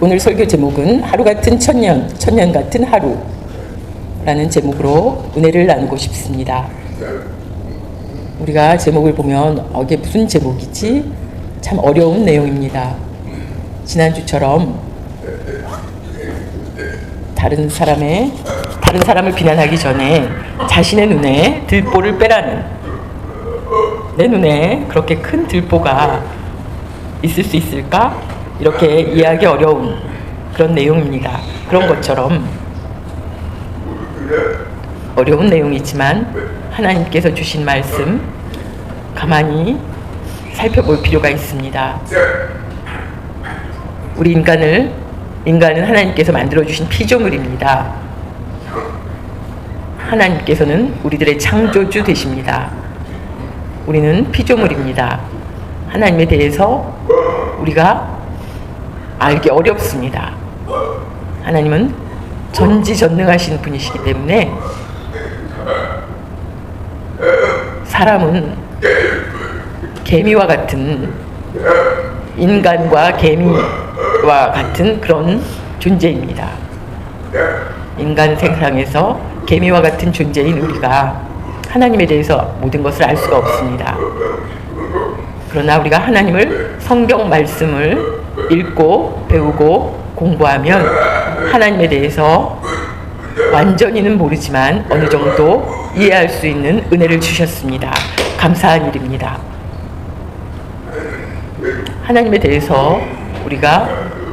오늘 설교 제목은 하루 같은 천년, 천년 같은 하루라는 제목으로 은혜를 나누고 싶습니다. 우리가 제목을 보면 이게 무슨 제목이지? 참 어려운 내용입니다. 지난주처럼 다른 사람을 비난하기 전에 자신의 눈에 들보를 빼라는, 내 눈에 그렇게 큰 들보가 있을 수 있을까? 이렇게 이해하기 어려운 그런 내용입니다. 그런 것처럼 어려운 내용이지만 하나님께서 주신 말씀 가만히 살펴볼 필요가 있습니다. 우리 인간은 하나님께서 만들어주신 피조물입니다. 하나님께서는 우리들의 창조주 되십니다. 우리는 피조물입니다. 하나님에 대해서 우리가 알기 어렵습니다. 하나님은 전지전능하신 분이시기 때문에 사람은 개미와 같은, 인간과 개미, 개미와 같은 그런 존재입니다. 인간 세상에서 개미와 같은 존재인 우리가 하나님에 대해서 모든 것을 알 수가 없습니다. 그러나 우리가 하나님을 성경 말씀을 읽고 배우고 공부하면 하나님에 대해서 완전히는 모르지만 어느 정도 이해할 수 있는 은혜를 주셨습니다. 감사한 일입니다. 하나님에 대해서 우리가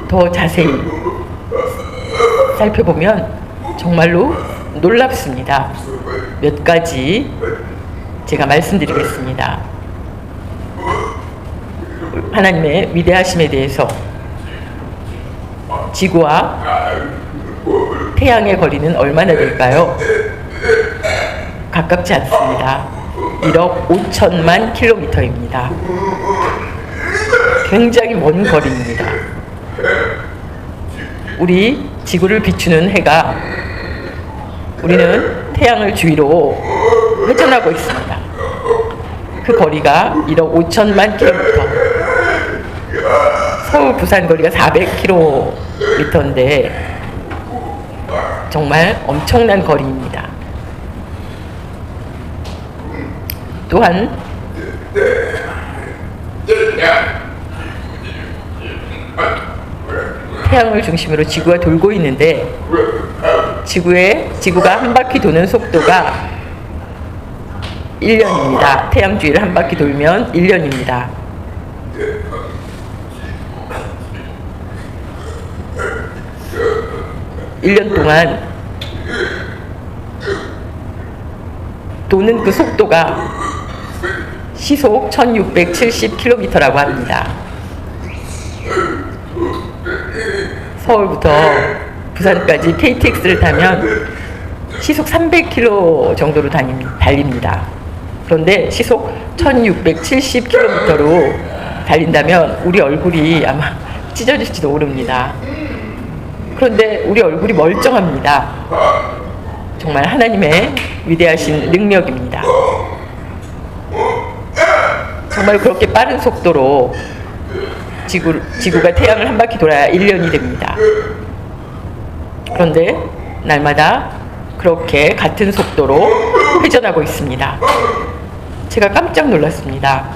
더 자세히 살펴보면 정말로 놀랍습니다. 몇 가지 제가 말씀드리겠습니다. 하나님의 위대하심에 대해서 지구와 태양의 거리는 얼마나 될까요? 가깝지 않습니다. 1억 5천만 킬로미터입니다. 굉장히 먼 거리입니다. 우리 지구를 비추는 해가 우리는 태양을 주위로 회전하고 있습니다. 그 거리가 1억 5천만 킬로미터. 서울 부산 거리가 400km인데 정말 엄청난 거리입니다. 또한 태양을 중심으로 지구가 돌고 있는데 지구가 한 바퀴 도는 속도가 1년입니다. 태양 주위를 한 바퀴 돌면 1년입니다. (1년) 동안 도는 그 속도가 시속 1670km라고 합니다. 서울부터 부산까지 KTX를 타면 시속 300km 정도로 달립니다. 그런데 시속 1670km로 달린다면 우리 얼굴이 아마 찢어질지도 모릅니다. 그런데 우리 얼굴이 멀쩡합니다. 정말 하나님의 위대하신 능력입니다. 정말 그렇게 빠른 속도로 지구가 태양을 한 바퀴 돌아야 1년이 됩니다. 그런데 날마다 그렇게 같은 속도로 회전하고 있습니다. 제가 깜짝 놀랐습니다.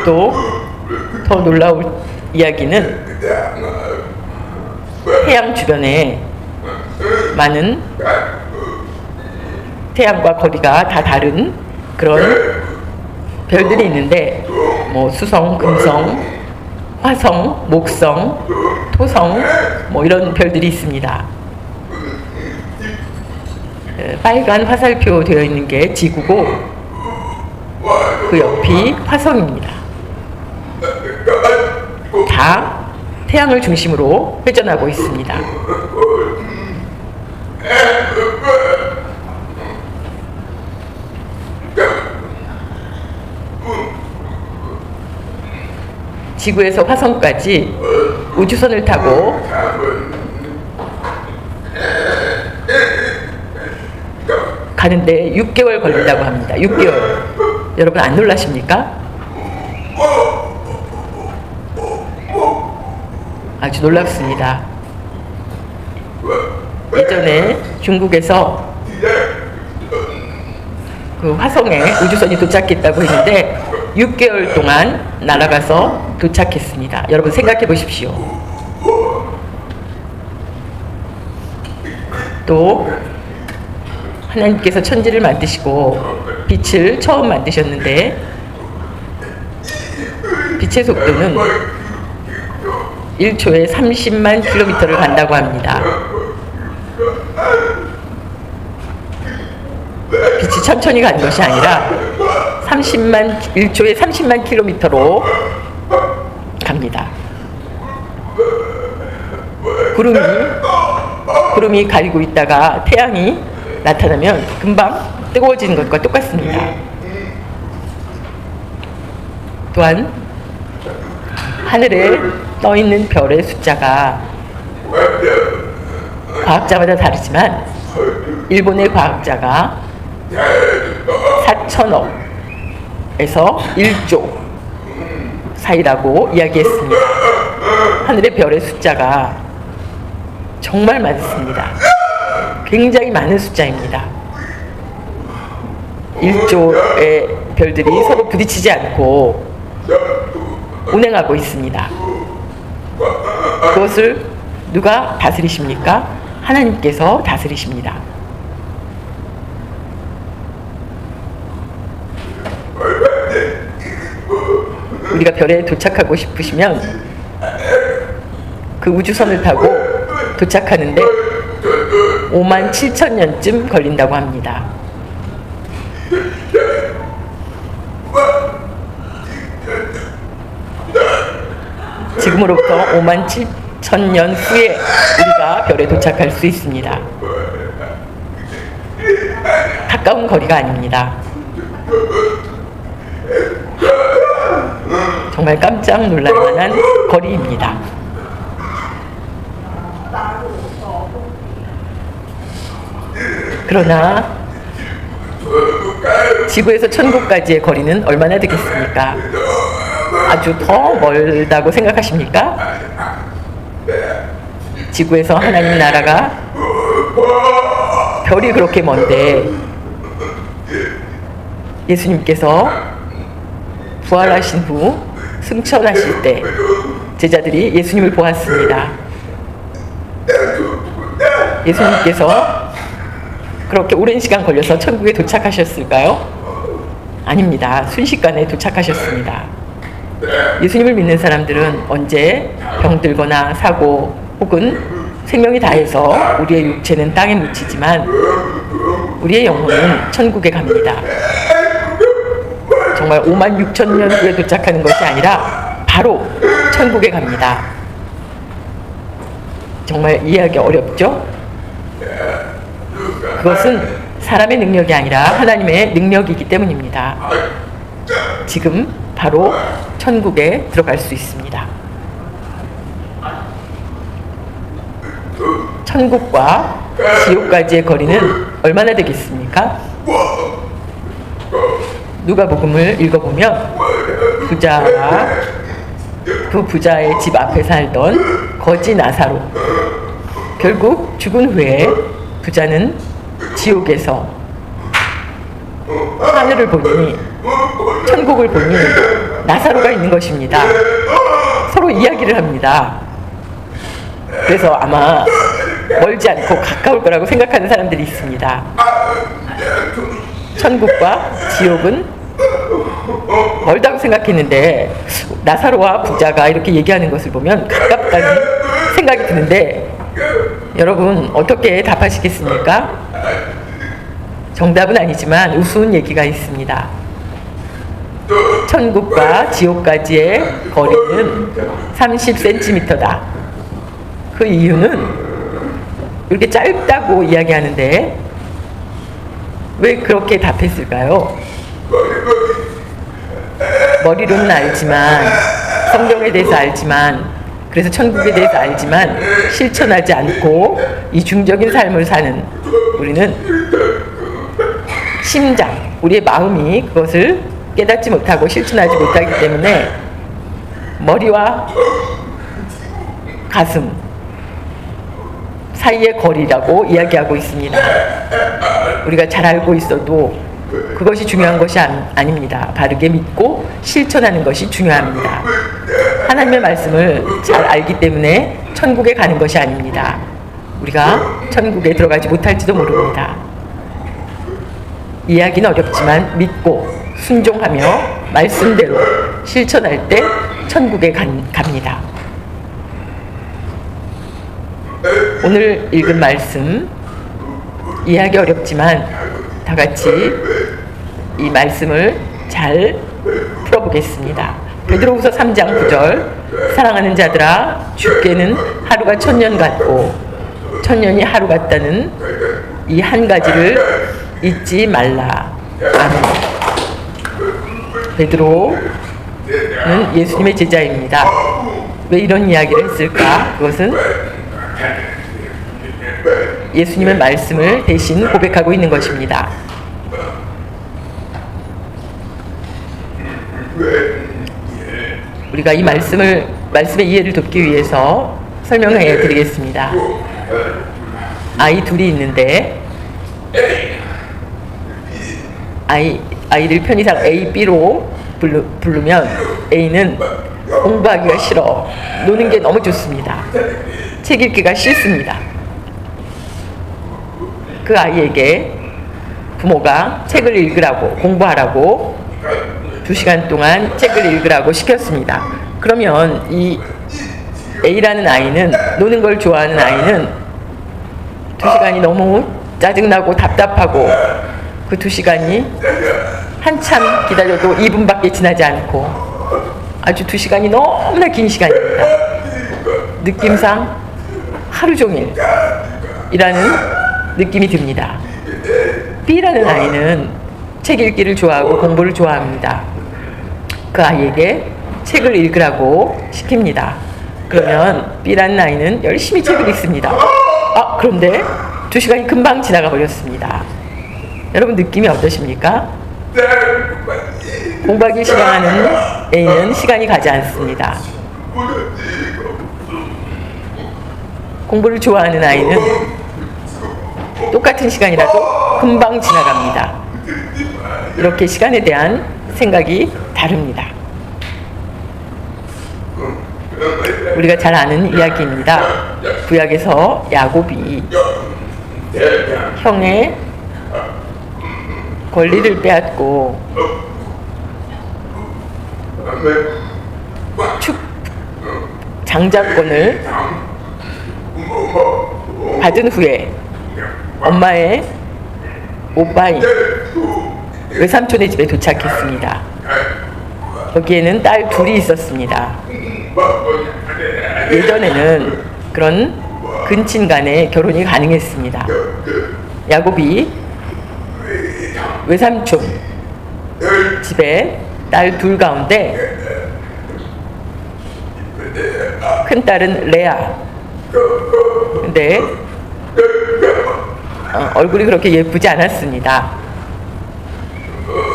또 더 놀라울 이야기는 태양 주변에 많은 태양과 거리가 다 다른 그런 별들이 있는데 수성, 금성, 화성, 목성, 토성 이런 별들이 있습니다. 빨간 화살표 되어 있는 게 지구고 그 옆이 화성입니다. 다 태양을 중심으로 회전하고 있습니다. 지구에서 화성까지 우주선을 타고 가는데 6개월 걸린다고 합니다. 6개월. 여러분 안 놀라십니까? 아주 놀랍습니다. 예전에 중국에서 그 화성에 우주선이 도착했다고 했는데 6개월 동안 날아가서 도착했습니다. 여러분 생각해 보십시오. 또 하나님께서 천지를 만드시고 빛을 처음 만드셨는데 빛의 속도는 1초에 30만 킬로미터를 간다고 합니다. 빛이 천천히 가는 것이 아니라 1초에 30만 킬로미터로 갑니다. 구름이 가리고 있다가 태양이 나타나면 금방 뜨거워지는 것과 똑같습니다. 또한 하늘에 떠 있는 별의 숫자가 과학자마다 다르지만 일본의 과학자가 4천억에서 1조 사이라고 이야기했습니다. 하늘의 별의 숫자가 정말 많습니다. 굉장히 많은 숫자입니다. 1조의 별들이 서로 부딪히지 않고 운행하고 있습니다. 그것을 누가 다스리십니까? 하나님께서 다스리십니다. 우리가 별에 도착하고 싶으시면 그 우주선을 타고 도착하는데 5만 7천 년쯤 걸린다고 합니다. 지금으로부터 5만 7천 년 후에 우리가 별에 도착할 수 있습니다. 가까운 거리가 아닙니다. 정말 깜짝 놀랄 만한 거리입니다. 그러나 지구에서 천국까지의 거리는 얼마나 되겠습니까? 아주 더 멀다고 생각하십니까? 지구에서 하나님 나라가 별이 그렇게 먼데 예수님께서 부활하신 후 승천하실 때 제자들이 예수님을 보았습니다. 예수님께서 그렇게 오랜 시간 걸려서 천국에 도착하셨을까요? 아닙니다. 순식간에 도착하셨습니다. 예수님을 믿는 사람들은 언제 병들거나 사고 혹은 생명이 다해서 우리의 육체는 땅에 묻히지만 우리의 영혼은 천국에 갑니다. 정말 5만 6천 년 후에 도착하는 것이 아니라 바로 천국에 갑니다. 정말 이해하기 어렵죠? 그것은 사람의 능력이 아니라 하나님의 능력이기 때문입니다. 지금 바로 천국에 들어갈 수 있습니다. 천국과 지옥까지의 거리는 얼마나 되겠습니까? 누가복음을 읽어보면 부자와 그 부자의 집 앞에 살던 거지 나사로, 결국 죽은 후에 부자는 지옥에서 하늘을 보니, 천국을 보니 나사로가 있는 것입니다. 서로 이야기를 합니다. 그래서 아마 멀지 않고 가까울 거라고 생각하는 사람들이 있습니다. 천국과 지옥은 멀다고 생각했는데 나사로와 부자가 이렇게 얘기하는 것을 보면 가깝다는 생각이 드는데, 여러분 어떻게 답하시겠습니까? 정답은 아니지만 우스운 얘기가 있습니다. 천국과 지옥까지의 거리는 30cm다. 그 이유는 이렇게 짧다고 이야기하는데 왜 그렇게 답했을까요? 머리로는 알지만, 성경에 대해서 알지만, 그래서 천국에 대해서 알지만 실천하지 않고 이중적인 삶을 사는 우리는 심장, 우리의 마음이 그것을 깨닫지 못하고 실천하지 못하기 때문에 머리와 가슴 사이의 거리라고 이야기하고 있습니다. 우리가 잘 알고 있어도 그것이 중요한 것이 아닙니다. 바르게 믿고 실천하는 것이 중요합니다. 하나님의 말씀을 잘 알기 때문에 천국에 가는 것이 아닙니다. 우리가 천국에 들어가지 못할지도 모릅니다. 이야기는 어렵지만 믿고 순종하며 말씀대로 실천할 때 천국에 갑니다. 오늘 읽은 말씀, 이해하기 어렵지만 다 같이 이 말씀을 잘 풀어보겠습니다. 베드로후서 3장 9절, 사랑하는 자들아, 주께는 하루가 1000년 같고 1000년이 하루 같다는 이 한 가지를 잊지 말라. 아멘. 베드로는 예수님의 제자입니다. 왜 이런 이야기를 했을까? 그것은 예수님의 말씀을 대신 고백하고 있는 것입니다. 우리가 이 말씀의 이해를 돕기 위해서 설명해 드리겠습니다. 아이 둘이 있는데 아이를 편의상 A, B로 부르면 A는 공부하기가 싫어. 노는 게 너무 좋습니다. 책 읽기가 싫습니다. 그 아이에게 부모가 책을 읽으라고, 공부하라고 2시간 동안 책을 읽으라고 시켰습니다. 그러면 이 A라는 아이는, 노는 걸 좋아하는 아이는 2시간이 너무 짜증나고 답답하고 그 2시간이 한참 기다려도 2분밖에 지나지 않고 아주 2시간이 너무나 긴 시간입니다. 느낌상 하루 종일 이라는 느낌이 듭니다. B라는 아이는 책 읽기를 좋아하고 공부를 좋아합니다. 그 아이에게 책을 읽으라고 시킵니다. 그러면 B라는 아이는 열심히 책을 읽습니다. 그런데 2시간이 금방 지나가 버렸습니다. 여러분 느낌이 어떠십니까? 공부하기 싫어하는 A는 시간이 가지 않습니다. 공부를 좋아하는 아이는 똑같은 시간이라도 금방 지나갑니다. 이렇게 시간에 대한 생각이 다릅니다. 우리가 잘 아는 이야기입니다. 구약에서 야곱이 형의 권리를 빼앗고 장자권을 받은 후에 엄마의 오빠인 외삼촌의 집에 도착했습니다. 거기에는 딸 둘이 있었습니다. 예전에는 그런 근친 간에 결혼이 가능했습니다. 야곱이 외삼촌 집에 딸 둘 가운데 큰 딸은 레아. 근데 얼굴이 그렇게 예쁘지 않았습니다.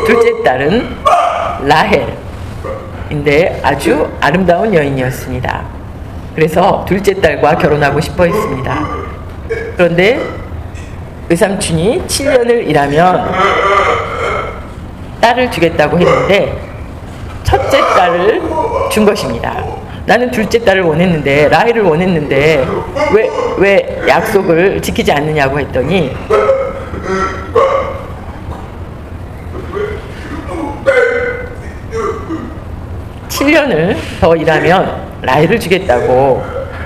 둘째 딸은 라헬인데 아주 아름다운 여인이었습니다. 그래서 둘째 딸과 결혼하고 싶어 했습니다. 그런데 외삼촌이 7년을 일하면 딸을 주겠다고 했는데 첫째 딸을 준 것입니다. 나는 둘째 딸을 원했는데, 라헬을 원했는데 왜 약속을 지키지 않느냐고 했더니 7년을 더 일하면 라헬을 주겠다고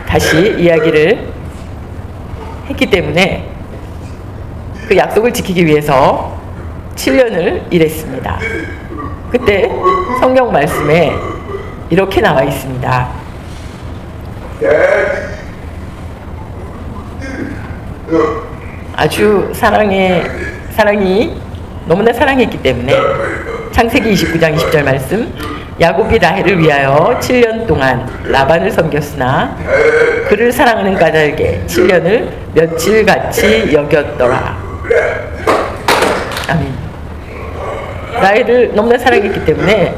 다시 이야기를 했기 때문에 그 약속을 지키기 위해서 7년을 일했습니다. 그때 성경 말씀에 이렇게 나와 있습니다. 아주 사랑이 너무나 사랑했기 때문에 창세기 29장 20절 말씀, 야곱이 라헬을 위하여 7년 동안 라반을 섬겼으나 그를 사랑하는 까닭에 7년을 며칠같이 여겼더라. 아멘. 라헬을 너무나 사랑했기 때문에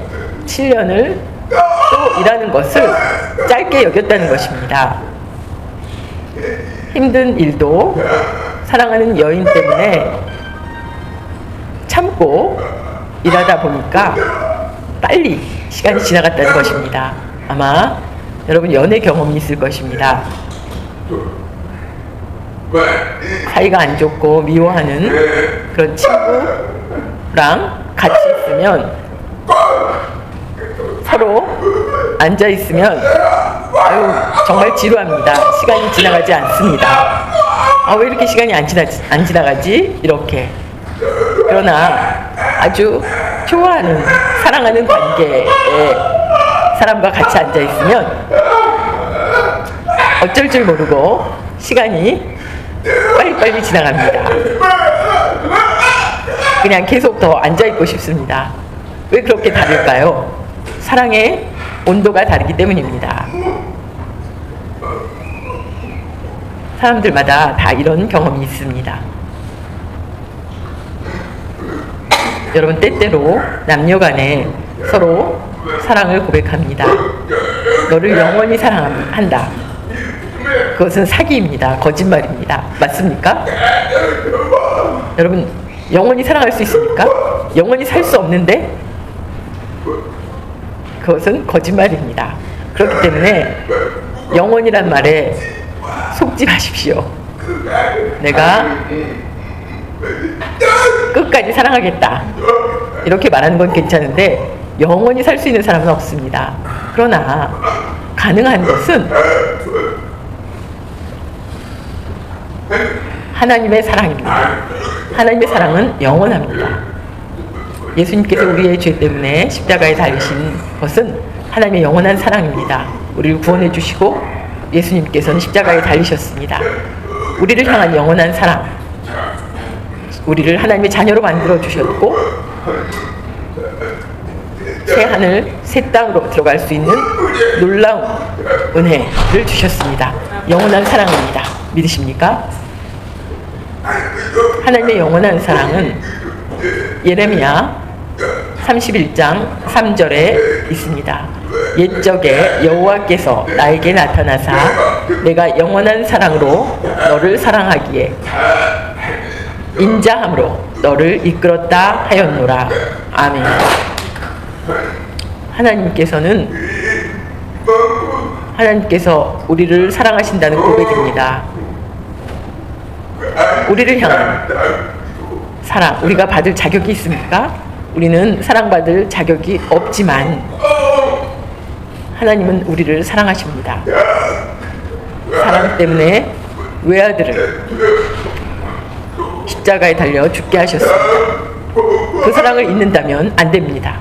7년을 또 일하는 것을 짧게 여겼다는 것입니다. 힘든 일도 사랑하는 여인 때문에 참고 일하다 보니까 빨리 시간이 지나갔다는 것입니다. 아마 여러분 연애 경험이 있을 것입니다. 사이가 안 좋고 미워하는 그런 친구랑 같이 있으면 서로 앉아 있으면 정말 지루합니다. 시간이 지나가지 않습니다. 왜 이렇게 시간이 안 지나가지? 이렇게. 그러나 아주 좋아하는, 사랑하는 관계에 사람과 같이 앉아 있으면 어쩔 줄 모르고 시간이 빨리빨리 지나갑니다. 그냥 계속 더 앉아 있고 싶습니다. 왜 그렇게 다를까요? 사랑의 온도가 다르기 때문입니다. 사람들마다 다 이런 경험이 있습니다. 여러분, 때때로 남녀 간에 서로 사랑을 고백합니다. 너를 영원히 사랑한다. 그것은 사기입니다. 거짓말입니다. 맞습니까? 여러분, 영원히 사랑할 수 있습니까? 영원히 살 수 없는데 그것은 거짓말입니다. 그렇기 때문에 영원이란 말에 속지 마십시오. 내가 끝까지 사랑하겠다 이렇게 말하는 건 괜찮은데 영원히 살 수 있는 사람은 없습니다. 그러나 가능한 것은 하나님의 사랑입니다. 하나님의 사랑은 영원합니다. 예수님께서 우리의 죄 때문에 십자가에 달리신 것은 하나님의 영원한 사랑입니다. 우리를 구원해 주시고 예수님께서는 십자가에 달리셨습니다. 우리를 향한 영원한 사랑, 우리를 하나님의 자녀로 만들어 주셨고 새 하늘 새 땅으로 들어갈 수 있는 놀라운 은혜를 주셨습니다. 영원한 사랑입니다. 믿으십니까? 하나님의 영원한 사랑은 예레미야 31장 3절에 있습니다. 옛적에 여호와께서 나에게 나타나사 내가 영원한 사랑으로 너를 사랑하기에 인자함으로 너를 이끌었다 하였노라. 아멘. 하나님께서 우리를 사랑하신다는 고백입니다. 우리를 향한 사랑, 우리가 받을 자격이 있습니까? 우리는 사랑받을 자격이 없지만 하나님은 우리를 사랑하십니다. 사랑 때문에 외아들을 십자가에 달려 죽게 하셨습니다. 그 사랑을 잊는다면 안 됩니다.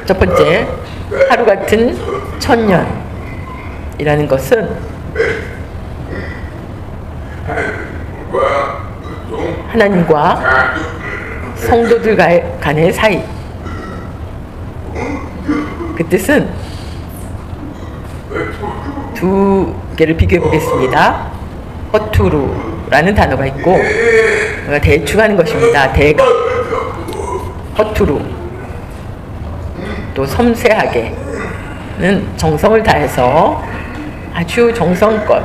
첫 번째, 하루 같은 천년이라는 것은 하나님과 성도들 간의 사이, 그 뜻은 두 개를 비교해 보겠습니다. 허투루라는 단어가 있고 대충 하는 것입니다. 대가 허투루, 또 섬세하게는 정성을 다해서 아주 정성껏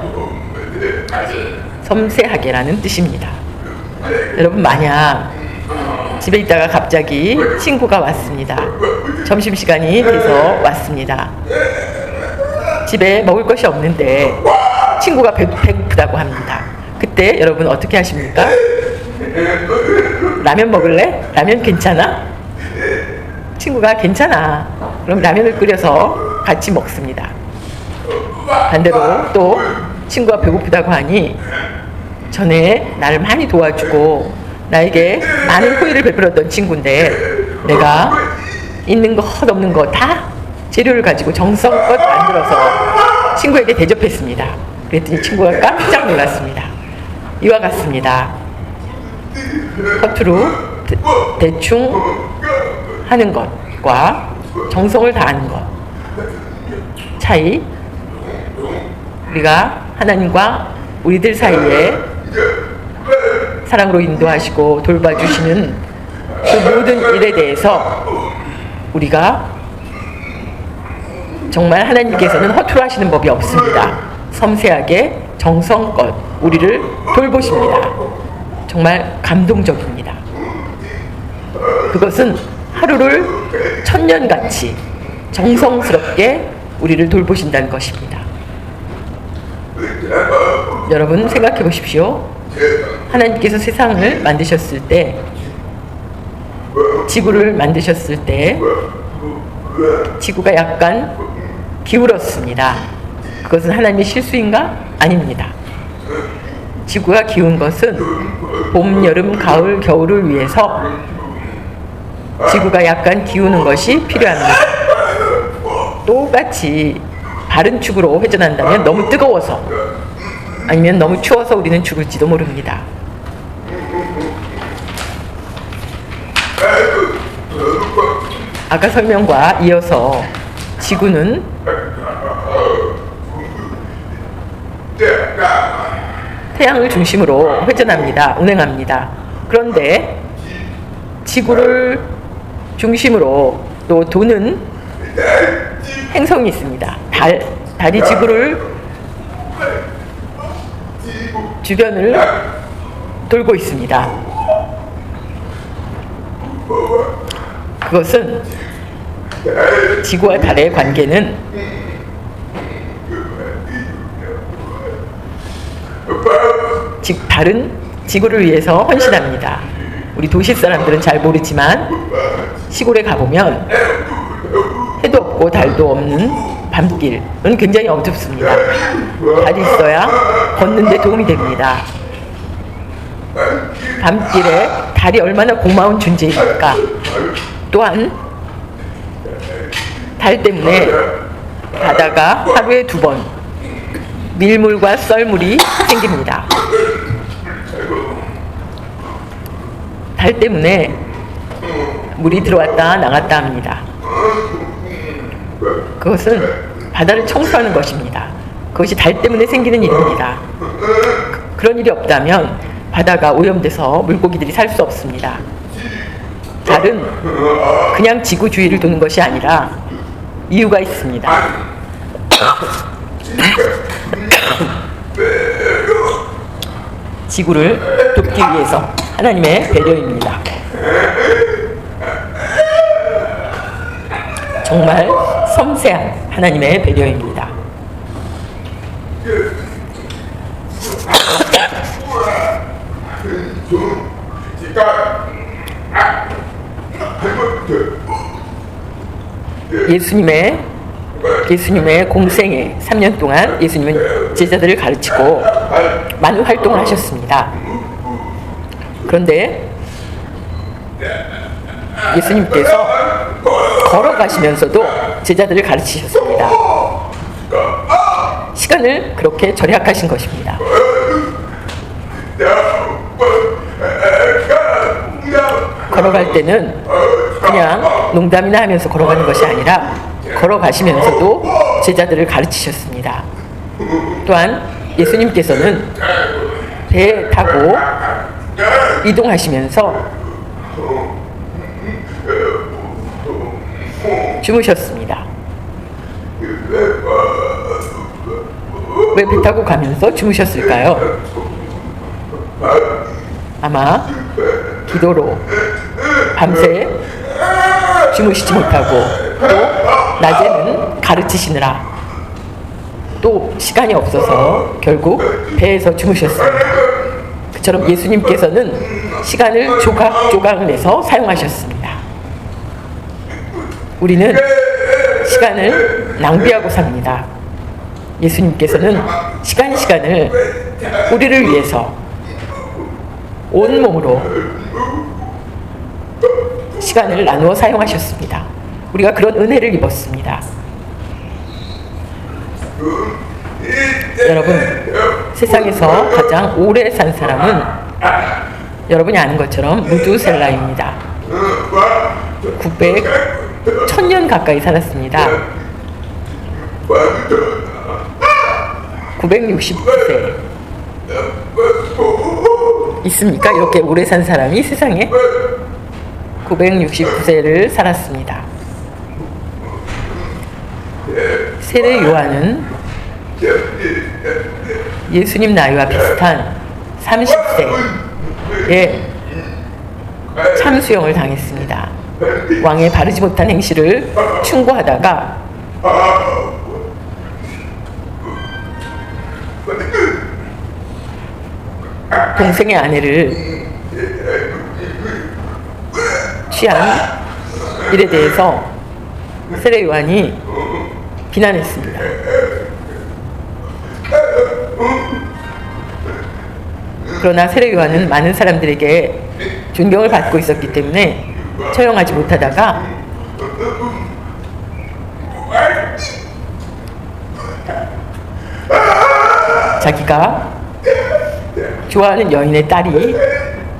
섬세하게라는 뜻입니다. 여러분, 만약 집에 있다가 갑자기 친구가 왔습니다. 점심시간이 돼서 왔습니다. 집에 먹을 것이 없는데 친구가 배고프다고 합니다. 그때 여러분 어떻게 하십니까? 라면 먹을래? 라면 괜찮아? 친구가 괜찮아. 그럼 라면을 끓여서 같이 먹습니다. 반대로 또 친구가 배고프다고 하니 전에 나를 많이 도와주고 나에게 많은 호의를 베풀었던 친구인데 내가 있는 것 없는 거 다 재료를 가지고 정성껏 만들어서 친구에게 대접했습니다. 그랬더니 친구가 깜짝 놀랐습니다. 이와 같습니다. 허투루 대충 하는 것과 정성을 다하는 것 차이, 우리가 하나님과 우리들 사이에 사랑으로 인도하시고 돌봐주시는 그 모든 일에 대해서 우리가 정말 하나님께서는 허투루 하시는 법이 없습니다. 섬세하게 정성껏 우리를 돌보십니다. 정말 감동적입니다. 그것은 하루를 천년같이 정성스럽게 우리를 돌보신다는 것입니다. 여러분 생각해 보십시오. 하나님께서 세상을 만드셨을 때, 지구를 만드셨을 때 지구가 약간 기울었습니다. 그것은 하나님의 실수인가? 아닙니다. 지구가 기운 것은 봄, 여름, 가을, 겨울을 위해서 지구가 약간 기우는 것이 필요합니다. 똑같이 바른 축으로 회전한다면 너무 뜨거워서 아니면 너무 추워서 우리는 죽을지도 모릅니다. 아까 설명과 이어서 지구는 태양을 중심으로 회전합니다. 운행합니다. 그런데 지구를 중심으로 또 도는 행성이 있습니다. 달이 지구를 주변을 돌고 있습니다. 그것은 지구와 달의 관계는 달은 지구를 위해서 헌신합니다. 우리 도시 사람들은 잘 모르지만 시골에 가보면 해도 없고 달도 없는 밤길은 굉장히 어둡습니다. 달이 있어야 걷는 데 도움이 됩니다. 밤길에 달이 얼마나 고마운 존재입니까? 또한 달 때문에 바다가 하루에 2번 밀물과 썰물이 생깁니다. 달 때문에 물이 들어왔다 나갔다 합니다. 그것은 바다를 청소하는 것입니다. 그것이 달 때문에 생기는 일입니다. 그런 일이 없다면 바다가 오염돼서 물고기들이 살 수 없습니다. 달은 그냥 지구 주위를 도는 것이 아니라 이유가 있습니다. 지구를 돕기 위해서 하나님의 배려입니다. 정말 섬세한 하나님의 배려입니다. 예수님의 공생애 3년 동안 예수님은 제자들을 가르치고 많은 활동을 하셨습니다. 그런데 예수님께서 걸어가시면서도 제자들을 가르치셨습니다. 시간을 그렇게 절약하신 것입니다. 걸어갈 때는 그냥 농담이나 하면서 걸어가는 것이 아니라 걸어가시면서도 제자들을 가르치셨습니다. 또한 예수님께서는 배에 타고 이동하시면서 주무셨습니다. 왜 배 타고 가면서 주무셨을까요? 아마 기도로 밤새 주무시지 못하고 또 낮에는 가르치시느라 또 시간이 없어서 결국 배에서 주무셨습니다. 그처럼 예수님께서는 시간을 조각조각 내서 사용하셨습니다. 우리는 시간을 낭비하고 삽니다. 예수님께서는 시간을 우리를 위해서 온몸으로 시간을 나누어 사용하셨습니다. 우리가 그런 은혜를 입었습니다. 여러분, 세상에서 가장 오래 산 사람은 여러분이 아는 것처럼 무두셀라입니다. 1000년 가까이 살았습니다. 969세 있습니까? 이렇게 오래 산 사람이 세상에 969세를 살았습니다. 세례 요한은 예수님 나이와 비슷한 30세에 참수형을 당했습니다. 왕의 바르지 못한 행실을 충고하다가 동생의 아내를 취한 일에 대해서 세례 요한이 비난했습니다. 그러나 세례 요한은 많은 사람들에게 존경을 받고 있었기 때문에 처형하지 못하다가 자기가 좋아하는 여인의 딸이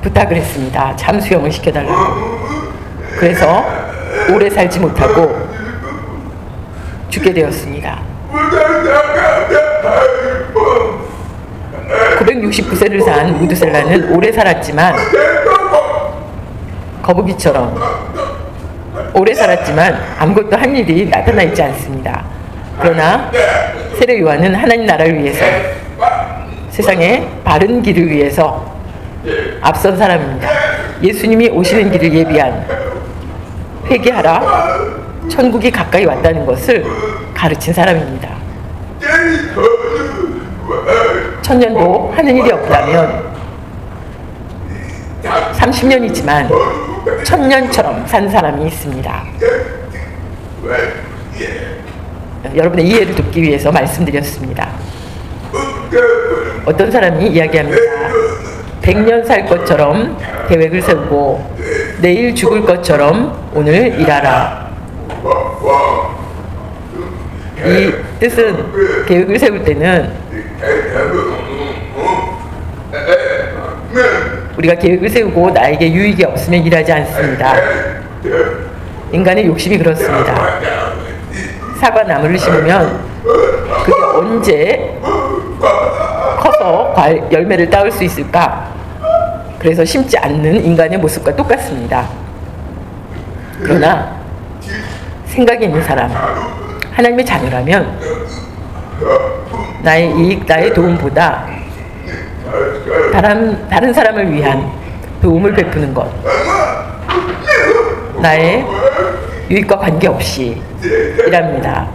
부탁을 했습니다. 참수형을 시켜달라고. 그래서 오래 살지 못하고 죽게 되었습니다. 969세를 산 무두셀라는 오래 살았지만 거북이처럼 오래 살았지만 아무것도 한 일이 나타나 있지 않습니다. 그러나 세례 요한은 하나님 나라를 위해서, 세상의 바른 길을 위해서 앞선 사람입니다. 예수님이 오시는 길을 예비한, 회개하라, 천국이 가까이 왔다는 것을 가르친 사람입니다. 천년도 하는 일이 없다면 30년이지만 천년처럼 산 사람이 있습니다. 여러분의 이해를 돕기 위해서 말씀드렸습니다. 어떤 사람이 이야기합니다. 100년 살 것처럼 계획을 세우고 내일 죽을 것처럼 오늘 일하라. 이 뜻은 계획을 세울 때는 우리가 계획을 세우고 나에게 유익이 없으면 일하지 않습니다. 인간의 욕심이 그렇습니다. 사과나무를 심으면 그게 언제 커서 열매를 따올 수 있을까? 그래서 심지 않는 인간의 모습과 똑같습니다. 그러나 생각이 있는 사람, 하나님의 자녀라면 나의 이익, 나의 도움보다 다른 사람을 위한 도움을 베푸는 것, 나의 유익과 관계없이 일합니다.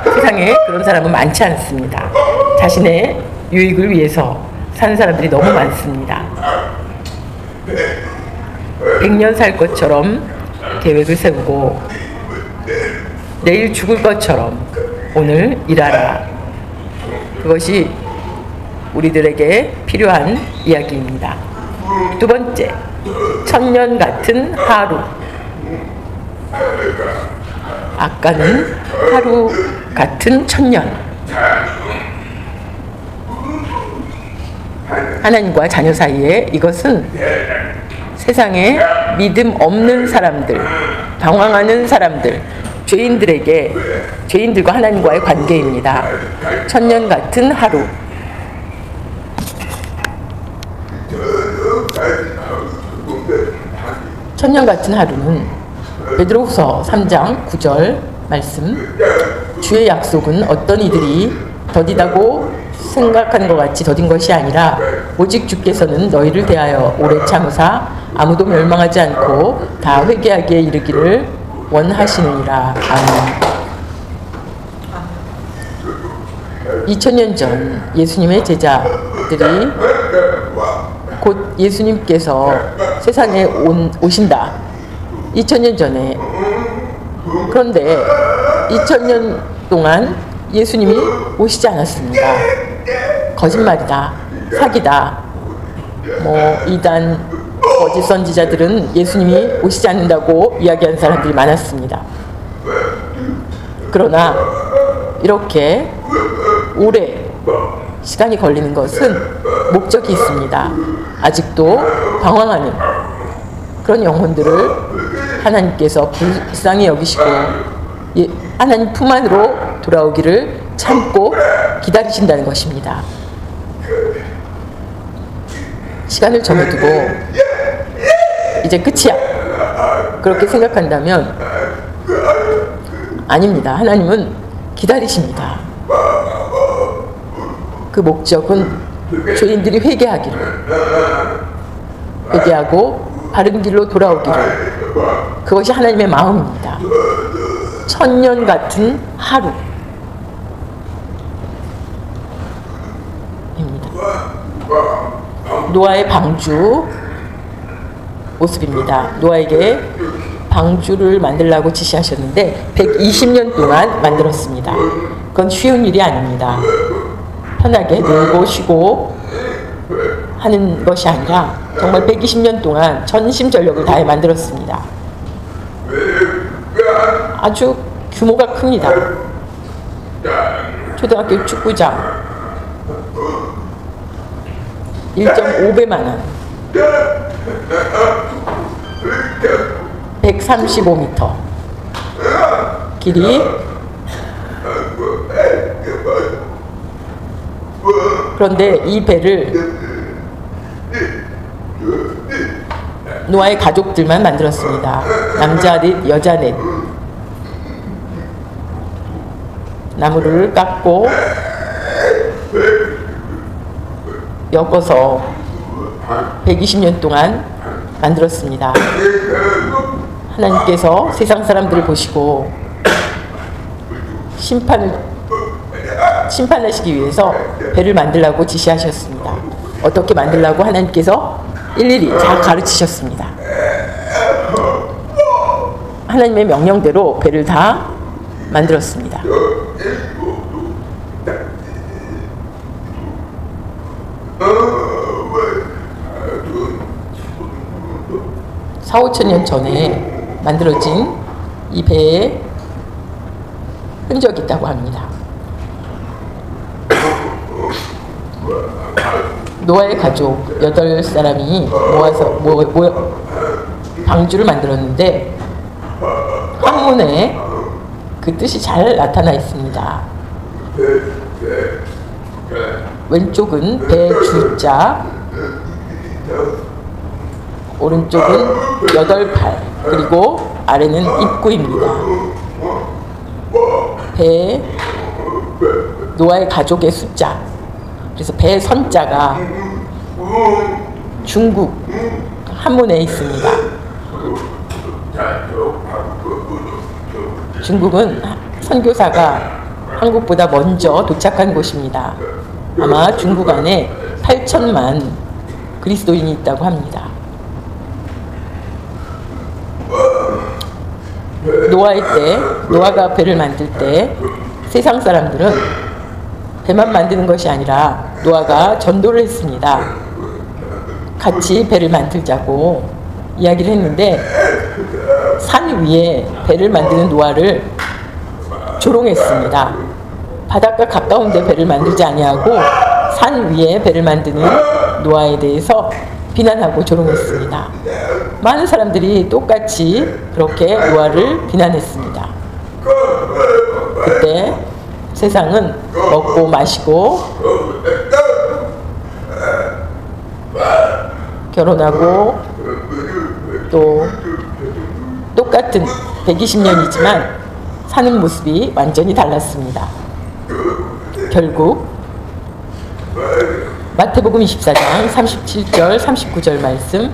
세상에 그런 사람은 많지 않습니다. 자신의 유익을 위해서 사는 사람들이 너무 많습니다. 100년 살 것처럼 계획을 세우고 내일 죽을 것처럼 오늘 일하라. 그것이 우리들에게 필요한 이야기입니다. 두 번째, 천년 같은 하루. 아까는 하루 같은 천년. 하나님과 자녀 사이에 이것은 세상에 믿음 없는 사람들, 방황하는 사람들, 죄인들과 하나님과의 관계입니다. 천년 같은 하루. 천년 같은 하루는 베드로후서 3장 9절 말씀, 주의 약속은 어떤 이들이 더디다고 생각하는 것 같이 더딘 것이 아니라 오직 주께서는 너희를 대하여 오래 참으사 아무도 멸망하지 않고 다 회개하기에 이르기를 원하시느니라. 아멘. 2000년 전 예수님의 제자들이 곧 예수님께서 세상에 오신다. 2000년 전에. 그런데 2000년 동안 예수님이 오시지 않았습니다. 거짓말이다. 사기다. 이단 거짓 선지자들은 예수님이 오시지 않는다고 이야기하는 사람들이 많았습니다. 그러나 이렇게 오래 시간이 걸리는 것은 목적이 있습니다. 아직도 방황하는 그런 영혼들을 하나님께서 불쌍히 여기시고 하나님 품 안으로 돌아오기를 참고 기다리신다는 것입니다. 시간을 정해두고 이제 끝이야, 그렇게 생각한다면 아닙니다. 하나님은 기다리십니다. 그 목적은 죄인들이 회개하고 바른 길로 돌아오기를, 그것이 하나님의 마음입니다. 천년 같은 하루입니다. 노아의 방주 모습입니다. 노아에게 방주를 만들라고 지시하셨는데 120년 동안 만들었습니다. 그건 쉬운 일이 아닙니다. 편하게 놀고 쉬고 하는 것이 아니라 정말 120년 동안 전심전력을 다해 만들었습니다. 아주 규모가 큽니다. 초등학교 축구장 1.5배만 원, 135m 길이. 그런데 이 배를 노아의 가족들만 만들었습니다. 남자 넷, 여자 넷. 나무를 깎고 엮어서 120년 동안 만들었습니다. 하나님께서 세상 사람들을 보시고 심판하시기 위해서 배를 만들라고 지시하셨습니다. 어떻게 만들라고 하나님께서 일일이 다 가르치셨습니다. 하나님의 명령대로 배를 다 만들었습니다. 4,000~5,000년 전에 만들어진 이 배에 흔적이 있다고 합니다. 노아의 가족 8사람이 모아서 방주를 만들었는데 한문에 그 뜻이 잘 나타나 있습니다. 왼쪽은 배주자, 오른쪽은 8팔, 그리고 아래는 입구입니다. 배, 노아의 가족의 숫자. 그래서 배 선자가 중국 한문에 있습니다. 중국은 선교사가 한국보다 먼저 도착한 곳입니다. 아마 중국 안에 8천만 그리스도인이 있다고 합니다. 노아의 때, 노아가 배를 만들 때 세상 사람들은 배만 만드는 것이 아니라 노아가 전도를 했습니다. 같이 배를 만들자고 이야기를 했는데 산 위에 배를 만드는 노아를 조롱했습니다. 바닷가 가까운 데 배를 만들지 아니하고 산 위에 배를 만드는 노아에 대해서 비난하고 조롱했습니다. 많은 사람들이 똑같이 그렇게 노아를 비난했습니다. 그때 세상은 먹고 마시고 결혼하고 또 똑같은 120년이지만 사는 모습이 완전히 달랐습니다. 결국 마태복음 24장 37절 39절 말씀,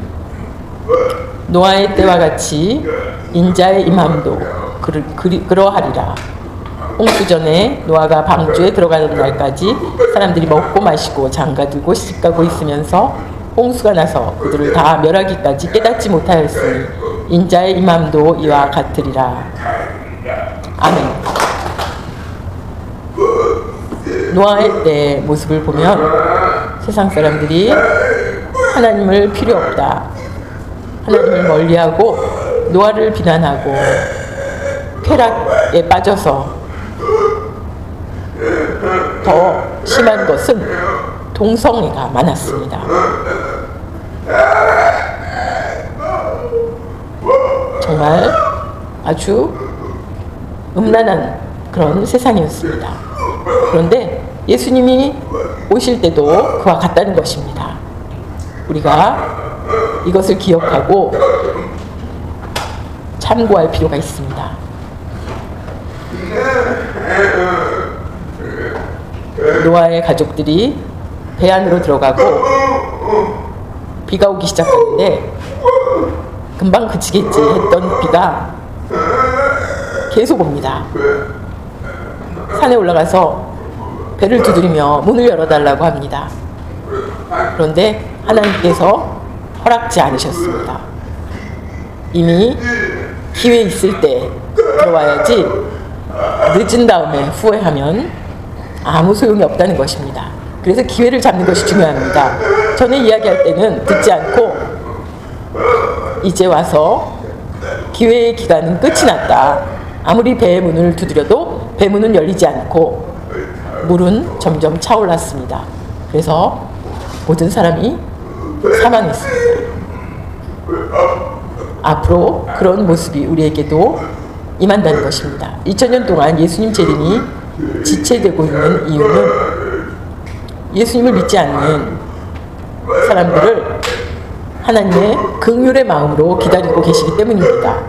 노아의 때와 같이 인자의 임함도 그러하리라. 홍수전에 노아가 방주에 들어가는 날까지 사람들이 먹고 마시고 장가들고 시집가고 있으면서 홍수가 나서 그들을 다 멸하기까지 깨닫지 못하였으니 인자의 임함도 이와 같으리라. 아멘. 노아의 때 모습을 보면 세상 사람들이 하나님을 필요 없다, 하나님을 멀리하고 노아를 비난하고 쾌락에 빠져서 더 심한 것은 동성애가 많았습니다. 정말 아주 음란한 그런 세상이었습니다. 그런데 예수님이 오실 때도 그와 같다는 것입니다. 우리가 이것을 기억하고 참고할 필요가 있습니다. 노아의 가족들이 배 안으로 들어가고 비가 오기 시작하는데 금방 그치겠지 했던 비가 계속 옵니다. 산에 올라가서 배를 두드리며 문을 열어달라고 합니다. 그런데 하나님께서 허락지 않으셨습니다. 이미 기회 있을 때 들어와야지 늦은 다음에 후회하면 아무 소용이 없다는 것입니다. 그래서 기회를 잡는 것이 중요합니다. 전에 이야기할 때는 듣지 않고 이제 와서 기회의 기간은 끝이 났다. 아무리 배의 문을 두드려도 배 문은 열리지 않고 물은 점점 차올랐습니다. 그래서 모든 사람이 사망했습니다. 앞으로 그런 모습이 우리에게도 임한다는 것입니다. 2000년 동안 예수님 재림이 지체되고 있는 이유는 예수님을 믿지 않는 사람들을 하나님의 긍휼의 마음으로 기다리고 계시기 때문입니다.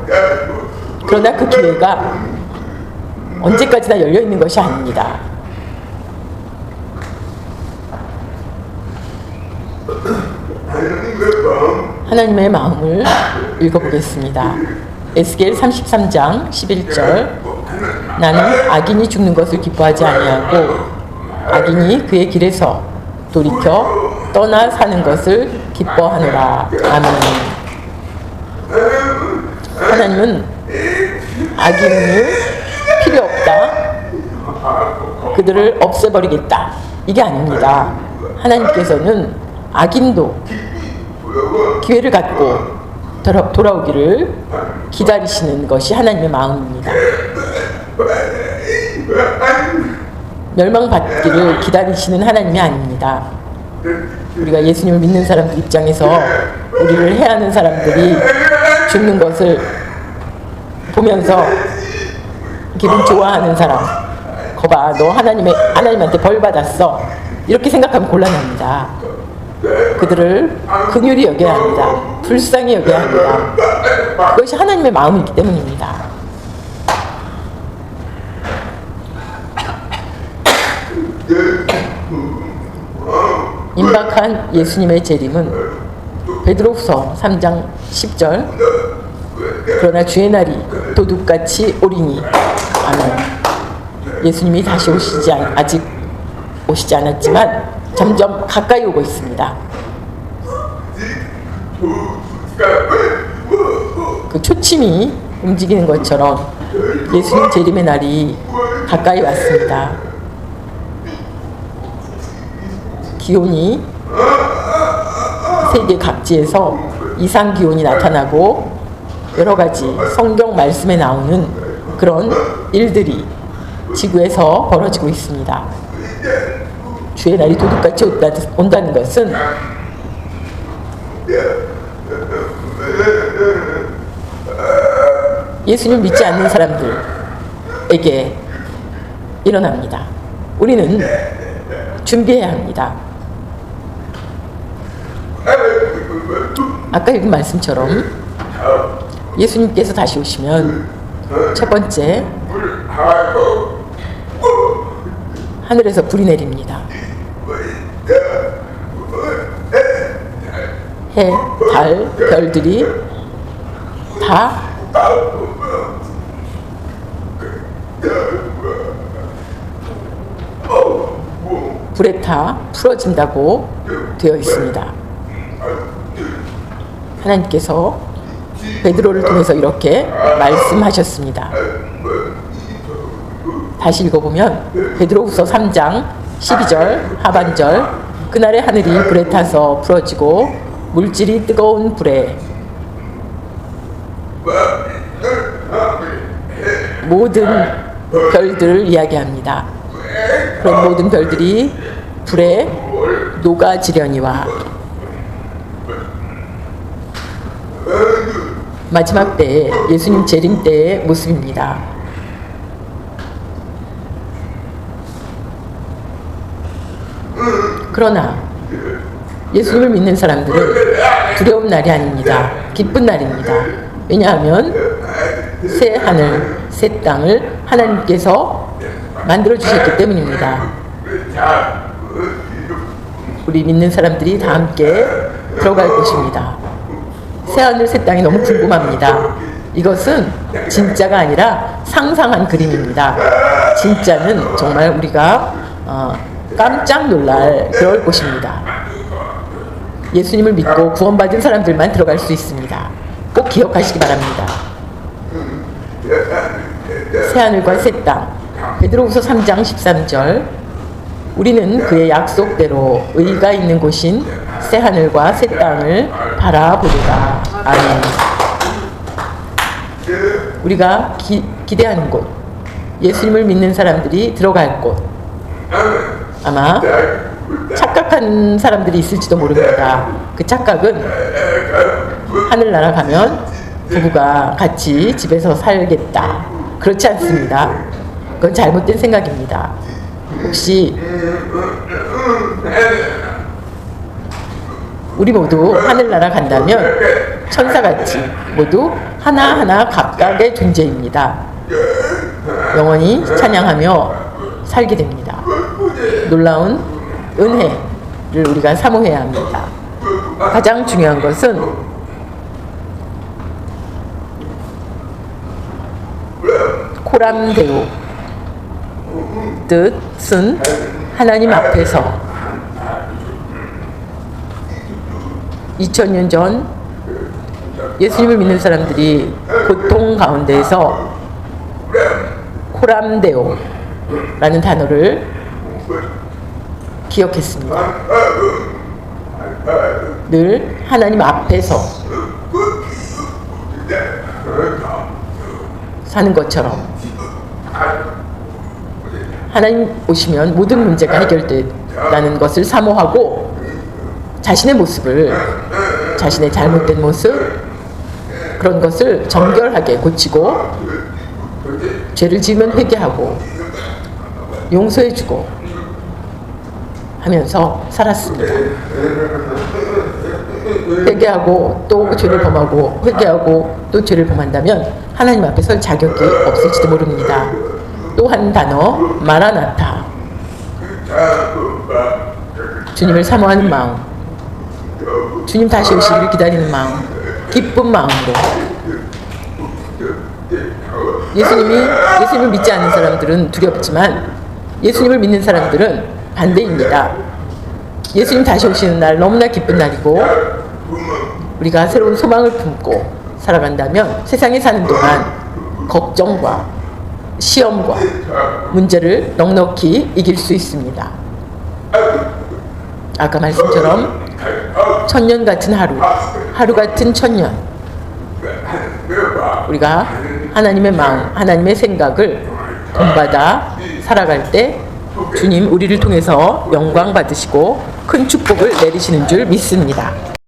그러나 그 기회가 언제까지나 열려 있는 것이 아닙니다. 하나님의 마음을 읽어보겠습니다. 에스겔 33장 11절. 나는 악인이 죽는 것을 기뻐하지 아니하고 악인이 그의 길에서 돌이켜 떠나 사는 것을 기뻐하노라. 아멘. 하나님은 악인을 필요 없다, 그들을 없애버리겠다, 이게 아닙니다. 하나님께서는 악인도 기회를 갖고 돌아오기를 기다리시는 것이 하나님의 마음입니다. 멸망받기를 기다리시는 하나님이 아닙니다. 우리가 예수님을 믿는 사람들 입장에서 우리를 해하는 사람들이 죽는 것을 보면서 기분 좋아하는 사람, 거봐 너 하나님한테 벌 받았어, 이렇게 생각하면 곤란합니다. 그들을 긍휼히 여겨야 합니다. 불쌍히 여겨야 합니다. 그것이 하나님의 마음이기 때문입니다. 임박한 예수님의 재림은 베드로후서 3장 10절. 그러나 주의 날이 도둑같이 오리니. 아멘. 예수님이 다시 아직 오시지 않았지만 점점 가까이 오고 있습니다. 그 초침이 움직이는 것처럼 예수님 재림의 날이 가까이 왔습니다. 기온이 세계 각지에서 이상 기온이 나타나고 여러 가지 성경 말씀에 나오는 그런 일들이 지구에서 벌어지고 있습니다. 주의 날이 도둑같이 온다는 것은 예수님을 믿지 않는 사람들에게 일어납니다. 우리는 준비해야 합니다. 아까 읽은 말씀처럼 예수님께서 다시 오시면 첫 번째, 하늘에서 불이 내립니다. 해, 달, 별들이 다 불에 타 풀어진다고 되어 있습니다. 하나님께서 베드로를 통해서 이렇게 말씀하셨습니다. 다시 읽어보면 베드로후서 3장 12절 하반절. 그날의 하늘이 불에 타서 풀어지고 물질이 뜨거운 불에 모든 별들을 이야기합니다. 그런 모든 별들이 불에 녹아지려니와. 마지막 때에 예수님 재림 때의 모습입니다. 그러나 예수님을 믿는 사람들은 두려운 날이 아닙니다. 기쁜 날입니다. 왜냐하면 새 하늘, 새 땅을 하나님께서 만들어 주셨기 때문입니다. 우리 믿는 사람들이 다 함께 들어갈 것입니다. 새 하늘, 새 땅이 너무 궁금합니다. 이것은 진짜가 아니라 상상한 그림입니다. 진짜는 정말 우리가 깜짝 놀랄 그럴 곳입니다. 예수님을 믿고 구원받은 사람들만 들어갈 수 있습니다. 꼭 기억하시기 바랍니다. 새하늘과 새 땅. 베드로후서 3장 13절. 우리는 그의 약속대로 의가 있는 곳인 새하늘과 새 땅을 바라보리라. 아멘. 우리가 기대하는 곳, 예수님을 믿는 사람들이 들어갈 곳, 아마 착각한 사람들이 있을지도 모릅니다. 그 착각은 하늘나라 가면 부부가 같이 집에서 살겠다. 그렇지 않습니다. 그건 잘못된 생각입니다. 혹시 우리 모두 하늘나라 간다면 천사같이 모두 하나하나 각각의 존재입니다. 영원히 찬양하며 살게 됩니다. 놀라운 은혜를 우리가 사모해야 합니다. 가장 중요한 것은 코람데오, 뜻은 하나님 앞에서 2000년 전 예수님을 믿는 사람들이 고통 가운데에서 코람데오라는 단어를 기억했습니다. 늘 하나님 앞에서 사는 것처럼 하나님 오시면 모든 문제가 해결된다는 것을 사모하고 자신의 모습을, 자신의 잘못된 모습, 그런 것을 정결하게 고치고 죄를 지으면 회개하고 용서해주고 하면서 살았습니다. 회개하고 또 죄를 범하고 회개하고 또 죄를 범한다면 하나님 앞에 설 자격이 없을지도 모릅니다. 또 한 단어, 마라나타. 주님을 사모하는 마음, 주님 다시 오시기를 기다리는 마음, 기쁜 마음으로. 예수님을 믿지 않는 사람들은 두렵지만 예수님을 믿는 사람들은 반대입니다. 예수님 다시 오시는 날 너무나 기쁜 날이고 우리가 새로운 소망을 품고 살아간다면 세상에 사는 동안 걱정과 시험과 문제를 넉넉히 이길 수 있습니다. 아까 말씀처럼 천년 같은 하루, 하루 같은 천년. 우리가 하나님의 마음, 하나님의 생각을 본받아 살아갈 때 주님 우리를 통해서 영광 받으시고 큰 축복을 내리시는 줄 믿습니다.